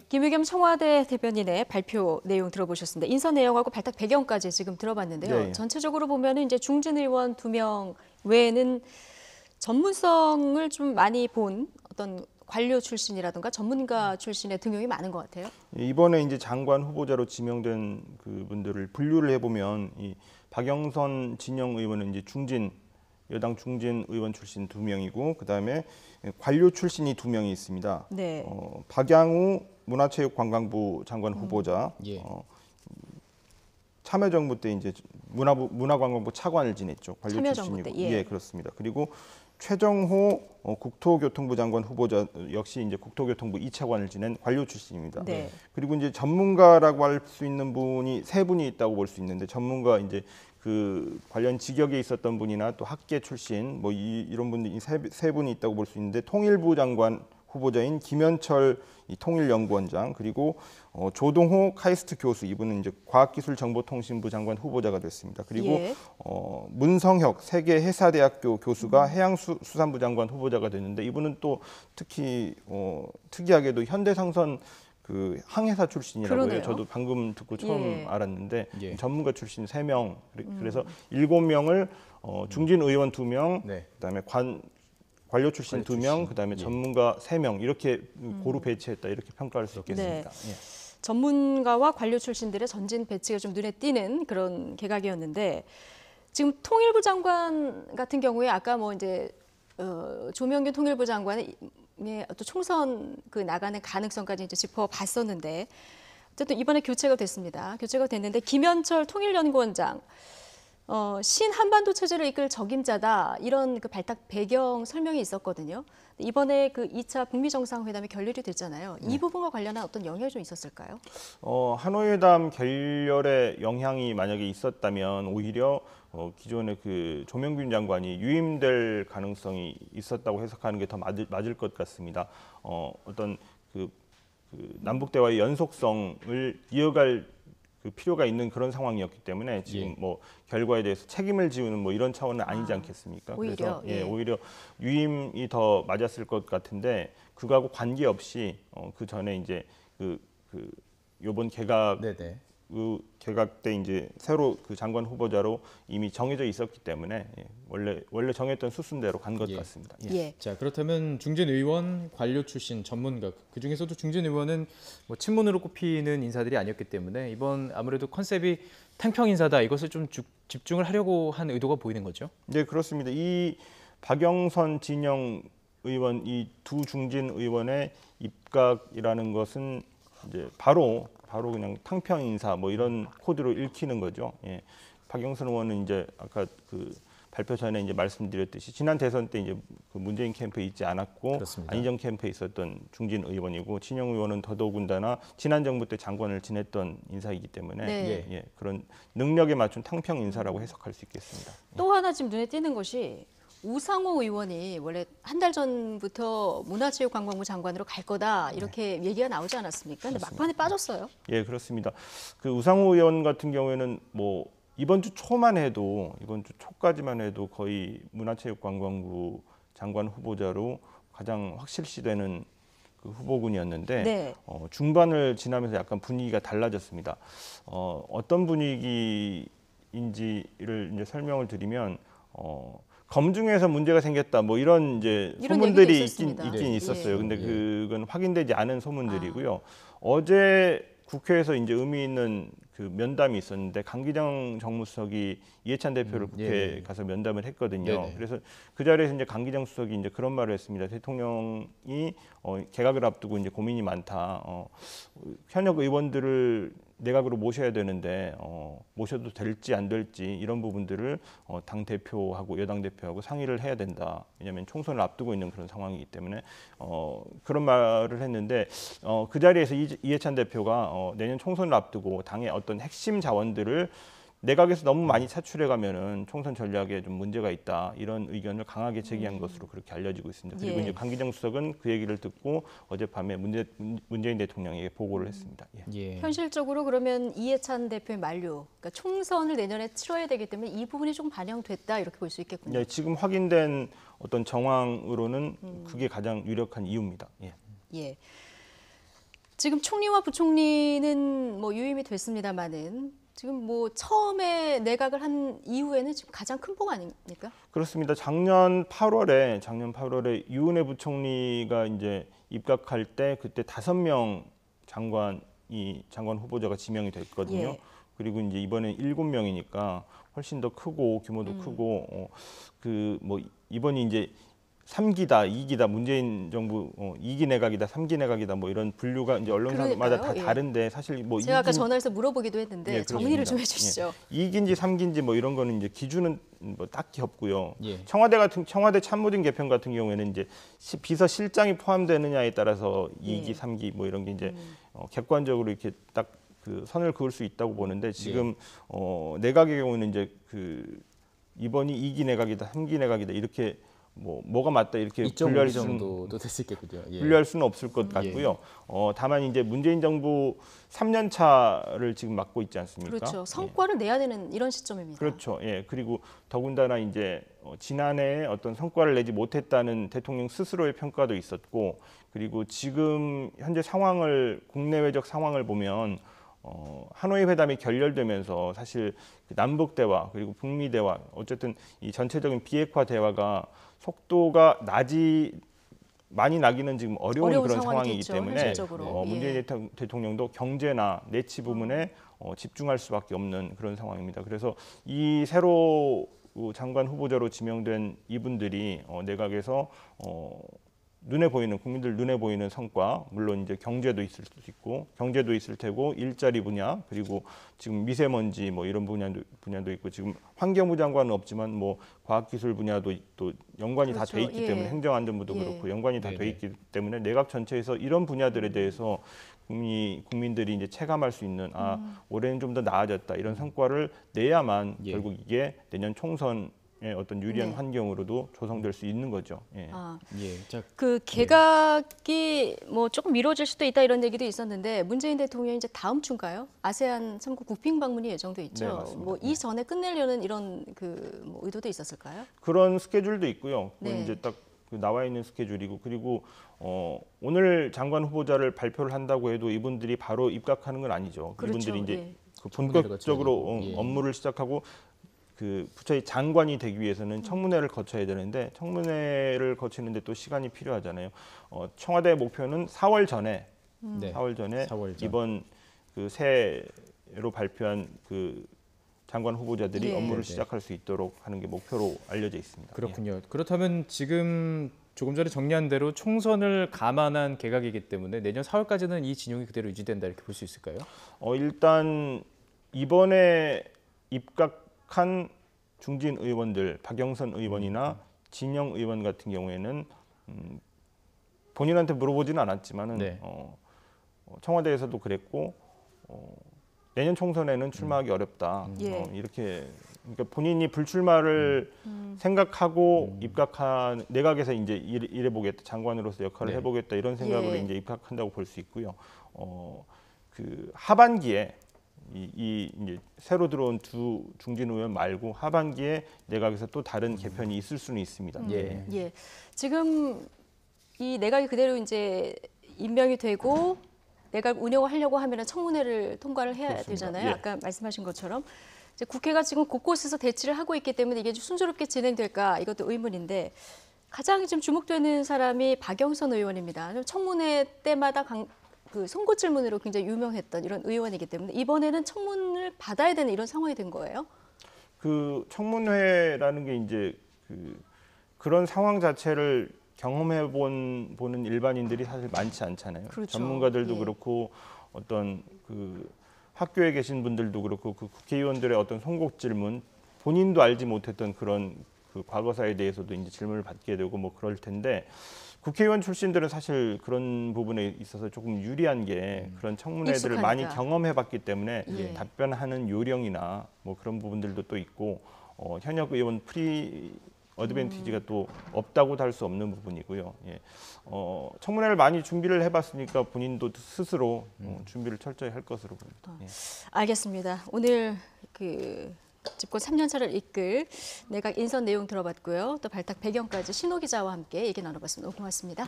김의겸 청와대 대변인의 발표 내용 들어보셨습니다. 인선 내용하고 발탁 배경까지 지금 들어봤는데요. 네. 전체적으로 보면은 이제 중진 의원 2명 외에는 전문성을 좀 많이 본 어떤 관료 출신이라든가 전문가 출신의 등용이 많은 것 같아요. 이번에 이제 장관 후보자로 지명된 그분들을 분류를 해보면 이 박영선 진영 의원은 이제 여당 중진 의원 출신 2명이고 그다음에 관료 출신이 2명이 있습니다. 네. 박양우 문화체육관광부 장관 후보자, 예. 참여정부 때 이제 문화관광부 차관을 지냈죠. 관료 참여정부 출신이고. 때, 예. 예, 그렇습니다. 그리고 최정호 국토교통부 장관 후보자 역시 이제 국토교통부 2차관을 지낸 관료 출신입니다. 네. 그리고 이제 전문가라고 할 수 있는 분이 3분이 있다고 볼 수 있는데 전문가 이제 그 관련 직역에 있었던 분이나 또 학계 출신 뭐 이런 분들이 세 분이 있다고 볼 수 있는데 통일부 장관 후보자인 김현철 통일연구원장 그리고 조동호 카이스트 교수 이분은 이제 과학기술정보통신부 장관 후보자가 됐습니다. 그리고 예. 문성혁 세계해사대학교 교수가 해양수산부 장관 후보자가 됐는데 이분은 또 특히 특이하게도 현대상선 그 항해사 출신이라고 해요. 그러네요. 저도 방금 듣고 처음 예. 알았는데 예. 전문가 출신 3명 그래서 7명을 중진 의원 2명 네. 그다음에 관료 출신 2명, 그다음에 전문가 3명 이렇게 고루 배치했다 이렇게 평가할 수 있겠습니다. 네. 예. 전문가와 관료 출신들의 전진 배치가 좀 눈에 띄는 그런 개각이었는데 지금 통일부 장관 같은 경우에 아까 뭐 이제 조명균 통일부 장관의 또 총선 그 나가는 가능성까지 이제 짚어봤었는데 어쨌든 이번에 교체가 됐습니다. 교체가 됐는데 김현철 통일연구원장 신한반도 체제를 이끌 적임자다 이런 그 발탁 배경 설명이 있었거든요. 이번에 그 2차 북미 정상회담이 결렬이 됐잖아요. 이 부분과 관련한 어떤 영향이 좀 있었을까요? 하노이회담 결렬에 영향이 만약에 있었다면 오히려 기존의 그 조명균 장관이 유임될 가능성이 있었다고 해석하는 게 더 맞을 것 같습니다. 어떤 그 남북 대화의 연속성을 이어갈 그 필요가 있는 그런 상황이었기 때문에 지금 뭐 결과에 대해서 책임을 지우는 뭐 이런 차원은 아니지 않겠습니까? 오히려, 그래서 오히려 유임이 더 맞았을 것 같은데 그거하고 관계없이 그 전에 이제 요번 개각 네네. 개각 때 이제 새로 그 장관 후보자로 이미 정해져 있었기 때문에 원래 정했던 수순대로 간 것 같습니다. 예. 자, 그렇다면 중진 의원, 관료 출신, 전문가 그 중에서도 중진 의원은 뭐 친문으로 꼽히는 인사들이 아니었기 때문에 이번 아무래도 컨셉이 탕평 인사다 이것을 좀 집중을 하려고 한 의도가 보이는 거죠. 네, 그렇습니다. 이 박영선 진영 의원 이 두 중진 의원의 입각이라는 것은 이제 바로 그냥 탕평 인사 뭐 이런 코드로 읽히는 거죠. 예. 박영선 의원은 이제 아까 그 발표 전에 이제 말씀드렸듯이 지난 대선 때 이제 그 문재인 캠프에 있지 않았고 그렇습니다. 안희정 캠프에 있었던 중진 의원이고 진영 의원은 더더군다나 지난 정부 때 장관을 지냈던 인사이기 때문에 네. 그런 능력에 맞춘 탕평 인사라고 해석할 수 있겠습니다. 또 하나 지금 눈에 띄는 것이 우상호 의원이 원래 한 달 전부터 문화체육관광부 장관으로 갈 거다 이렇게 얘기가 나오지 않았습니까? 근데 막판에 빠졌어요. 예, 그렇습니다. 그 우상호 의원 같은 경우에는 뭐 이번 주 초까지만 해도 거의 문화체육관광부 장관 후보자로 가장 확실시되는 그 후보군이었는데 네. 중반을 지나면서 약간 분위기가 달라졌습니다. 어떤 분위기인지를 이제 설명을 드리면 검증에서 문제가 생겼다 뭐 이런 이제 이런 소문들이 얘기도 있긴 있었어요. 예. 근데 그건 확인되지 않은 소문들이고요. 어제 국회에서 이제 의미 있는 그 면담이 있었는데 강기정 정무수석이 이해찬 대표를 국회에 가서 면담을 했거든요. 네네. 그래서 그 자리에서 이제 강기정 수석이 이제 그런 말을 했습니다. 대통령이 개각을 앞두고 이제 고민이 많다. 현역 의원들을 내각으로 모셔야 되는데 모셔도 될지 안 될지 이런 부분들을 당 대표하고 여당 대표하고 상의를 해야 된다. 왜냐하면 총선을 앞두고 있는 그런 상황이기 때문에 그런 말을 했는데 그 자리에서 이해찬 대표가 내년 총선을 앞두고 당의 어떤 핵심 자원들을 내각에서 너무 많이 차출해 가면은 총선 전략에 좀 문제가 있다 이런 의견을 강하게 제기한 것으로 그렇게 알려지고 있습니다. 그리고 예. 이제 강기정 수석은 그 얘기를 듣고 어젯밤에 문재인 대통령에게 보고를 했습니다. 예. 현실적으로 그러면 이해찬 대표의 만류, 그러니까 총선을 내년에 치러야 되기 때문에 이 부분이 좀 반영됐다 이렇게 볼 수 있겠군요. 네, 지금 확인된 어떤 정황으로는 그게 가장 유력한 이유입니다. 예. 예. 지금 총리와 부총리는 뭐 유임이 됐습니다만은 지금 뭐 처음에 내각을 한 이후에는 지금 가장 큰 폭 아닙니까? 그렇습니다. 작년 8월에 유은혜 부총리가 이제 입각할 때 그때 5명 장관 후보자가 지명이 됐거든요. 예. 그리고 이제 이번에 7명이니까 훨씬 더 크고 규모도 크고 그 뭐 이번이 이제 3기다, 2기다, 문재인 정부 2기 내각이다, 3기 내각이다 뭐 이런 분류가 이제 언론사마다 다 그러니까요. 예. 다른데 사실 뭐 제가 아까 전화해서 물어보기도 했는데 예, 정리를 좀 그렇습니다. 해주시죠. 예. 2기인지 3기인지 뭐 이런 거는 이제 기준은 뭐 딱히 없고요. 예. 청와대 참모진 개편 같은 경우에는 이제 비서실장이 포함되느냐에 따라서 2기, 예. 3기 뭐 이런 게 이제 객관적으로 이렇게 딱 그 선을 그을 수 있다고 보는데 지금 내각의 경우는 이제 그 이번이 2기 내각이다, 3기 내각이다 이렇게 뭐가 맞다 이렇게 2.5기 정도도 됐을 겠군요. 예. 분류할 수는 없을 것 같고요. 다만 이제 문재인 정부 3년 차를 지금 맡고 있지 않습니까? 그렇죠. 예. 성과를 내야 되는 이런 시점입니다. 그렇죠. 예. 그리고 더군다나 이제 지난해에 어떤 성과를 내지 못했다는 대통령 스스로의 평가도 있었고, 그리고 지금 현재 상황을 국내외적 상황을 보면 하노이 회담이 결렬되면서 사실 그 남북 대화 그리고 북미 대화 어쨌든 이 전체적인 비핵화 대화가 속도가 많이 나기는 지금 어려운 그런 상황이기 상황이겠죠, 때문에 현실적으로. 문재인 대통령도 경제나 내치 부분에 집중할 수밖에 없는 그런 상황입니다. 그래서 이 새로 장관 후보자로 지명된 이분들이 내각에서 국민들 눈에 보이는 성과, 물론 이제 경제도 있을 수 있고, 경제도 있을 테고, 일자리 분야, 그리고 지금 미세먼지 뭐 이런 분야도 있고, 지금 환경부 장관은 없지만 뭐 과학기술 분야도 또 연관이 다 돼 그렇죠. 있기 예. 때문에 행정안전부도 예. 그렇고 연관이 다 돼 네네. 있기 때문에 내각 전체에서 이런 분야들에 대해서 국민들이 이제 체감할 수 있는 올해는 좀 더 나아졌다 이런 성과를 내야만 예. 결국 이게 내년 총선 어떤 유리한 네. 환경으로도 조성될 수 있는 거죠. 예. 예. 자, 그 개각이 뭐 조금 미뤄질 수도 있다 이런 얘기도 있었는데 문재인 대통령이 이제 다음 주인가요? 아세안 3국 국빈 방문이 예정돼 있죠. 네, 맞습니다. 뭐 이 전에 끝내려는 이런 뭐 의도도 있었을까요? 그런 스케줄도 있고요. 그건 네. 이제 딱 나와 있는 스케줄이고 그리고 오늘 장관 후보자를 발표를 한다고 해도 이분들이 바로 입각하는 건 아니죠. 그렇죠. 이분들이 이제 예. 그 청문회를 본격적으로 거쳐야 되고. 예. 업무를 시작하고 그 부처의 장관이 되기 위해서는 청문회를 거쳐야 되는데 청문회를 거치는데 또 시간이 필요하잖아요. 청와대의 목표는 4월 전에 네. 4월 전에 4월 전. 이번 그 새로 발표한 그 장관 후보자들이 예. 업무를 네. 시작할 수 있도록 하는 게 목표로 알려져 있습니다. 그렇군요. 그렇다면 지금 조금 전에 정리한 대로 총선을 감안한 개각이기 때문에 내년 4월까지는 이 진영이 그대로 유지된다 이렇게 볼 수 있을까요? 일단 이번에 입각한 중진 의원들, 박영선 의원이나 진영 의원 같은 경우에는 본인한테 물어보지는 않았지만은 네. 청와대에서도 그랬고 내년 총선에는 출마하기 어렵다. 예. 이렇게 그러니까 본인이 불출마를 생각하고 입각한 내각에서 이제 일해보겠다, 장관으로서 역할을 네. 해보겠다 이런 생각으로 예. 이제 입각한다고 볼 수 있고요. 그 하반기에 이 이제 새로 들어온 두 중진 의원 말고 하반기에 내각에서 또 다른 개편이 있을 수는 있습니다. 예. 예. 지금 이 내각이 그대로 이제 임명이 되고 내각 운영을 하려고 하면은 청문회를 통과를 해야 그렇습니다. 되잖아요. 예. 아까 말씀하신 것처럼 이제 국회가 지금 곳곳에서 대치를 하고 있기 때문에 이게 좀 순조롭게 진행될까 이것도 의문인데 가장 지금 주목되는 사람이 박영선 의원입니다. 청문회 때마다 그 송곳 질문으로 굉장히 유명했던 이런 의원이기 때문에 이번에는 청문을 받아야 되는 이런 상황이 된 거예요. 그 청문회라는 게 이제 그런 상황 자체를 보는 일반인들이 사실 많지 않잖아요. 그렇죠. 전문가들도 예. 그렇고 어떤 그 학교에 계신 분들도 그렇고 그 국회의원들의 어떤 송곳 질문 본인도 알지 못했던 그런 그 과거사에 대해서도 이제 질문을 받게 되고 뭐 그럴 텐데 국회의원 출신들은 사실 그런 부분에 있어서 조금 유리한 게 그런 청문회들을 익숙하니까. 많이 경험해봤기 때문에 예. 답변하는 요령이나 뭐 그런 부분들도 또 있고 현역 의원 어드밴티지가 또 없다고도 할 수 없는 부분이고요. 예. 청문회를 많이 준비를 해봤으니까 본인도 스스로 준비를 철저히 할 것으로 봅니다. 예. 알겠습니다. 오늘 그 집권 3년차를 이끌 내각 인선 내용 들어봤고요. 또 발탁 배경까지 신호 기자와 함께 얘기 나눠봤습니다. 고맙습니다.